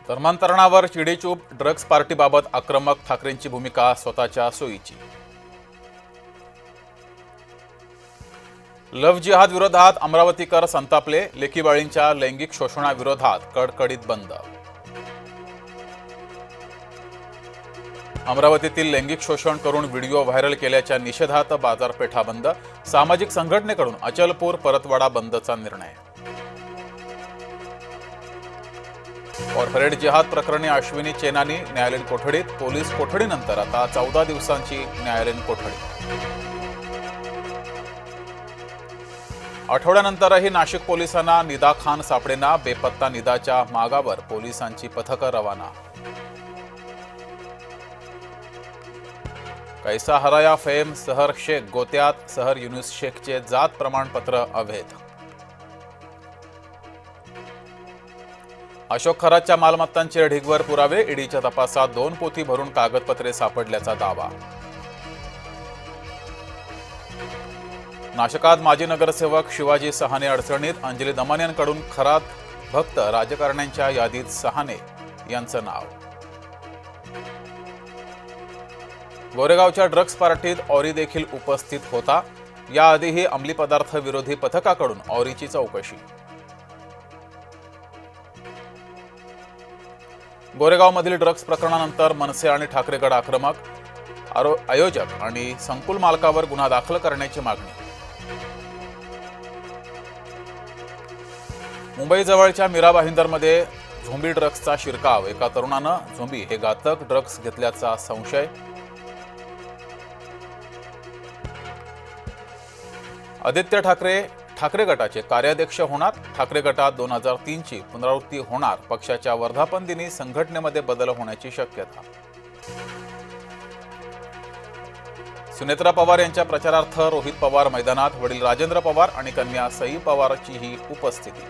धर्मांतरणावर चिडीचूप, drugs पार्टीबाबत आक्रमक, ठाकरेंची भूमिका स्वतःच्या सोयीची. लव्ह जिहाद विरोधात अमरावतीकर संतापले, लेकीबाळींच्या लैंगिक शोषणाविरोधात कडकडीत बंद. अमरावतीतील लैंगिक शोषण करून व्हिडिओ व्हायरल केल्याच्या निषेधात बाजारपेठा बंद, सामाजिक संघटनेकडून अचलपूर परतवाडा बंदचा निर्णय. कॉर्पोरेट जिहाद प्रकरणी अश्विनी चेनानी न्यायालयीन कोठडीत, पोलीस कोठडीनंतर आता 14 दिवसांची न्यायालयीन कोठडी. आठवड्यानंतरही नाशिक पोलिसांना निदा खान सापडेना, बेपत्ता निदाच्या मागावर पोलिसांची पथकं रवाना. कैसा हराया फेम सहर शेख गोत्यात, सहर युनुस शेखचे जात प्रमाणपत्र अवैध. अशोक खरातच्या मालमत्तांचे ढिगभर पुरावे, ईडीच्या तपासात 2 पोथी भरून कागदपत्रे सापडल्याचा दावा. नाशकात माजी नगरसेवक शिवाजी सहाने अडचणीत, अंजली दमानियांकडून खरात भक्त राजकारण्यांच्या यादीत सहाने यांचं नाव. गोरेगावच्या ड्रग्ज पार्टीत ऑरी देखील उपस्थित होता, याआधीही अंमली पदार्थ विरोधी पथकाकडून ऑरीची चौकशी. गोरेगावमधील ड्रग्ज प्रकरणानंतर मनसे आणि ठाकरे गट आक्रमक, आयोजक आणि संकुल मालकावर गुन्हा दाखल करण्याची मागणी. मुंबईजवळच्या मीरा भाईंदरमध्ये झोंबी ड्रग्जचा शिरकाव, एका तरुणानं झोंबी हे घातक ड्रग्ज घेतल्याचा संशय. आदित्य ठाकरे गटाचे कार्याध्यक्ष होणार, ठाकरे गटात 2003 ची पुनरावृत्ती होणार, पक्षाच्या वर्धापन दिनी संघटनेमध्ये बदल होण्याची शक्यता. सुनेत्रा पवार यांच्या प्रचारार्थ रोहित पवार मैदानात, वडील राजेंद्र पवार आणि कन्या सई पवारचीही उपस्थिती.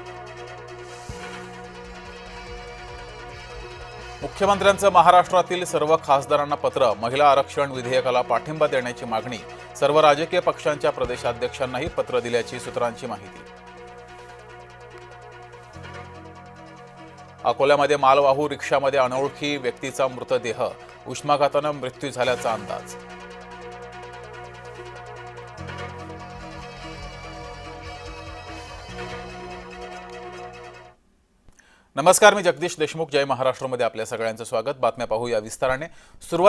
मुख्यमंत्र्यांचं महाराष्ट्रातील सर्व खासदारांना पत्र, महिला आरक्षण विधेयकाला पाठिंबा देण्याची मागणी, सर्व राजकीय पक्षांच्या प्रदेशाध्यक्षांनाही पत्र दिल्याची सूत्रांची माहिती. अकोल्यामध्ये मालवाहू रिक्षामध्ये अनोळखी व्यक्तीचा मृतदेह, उष्माघातानं मृत्यू झाल्याचा अंदाज. नमस्कार, मी जगदीश देशमुख. जय महाराष्ट्रमध्ये आपल्या सगळ्यांचं स्वागत. बातम्या पाहूया विस्ताराने.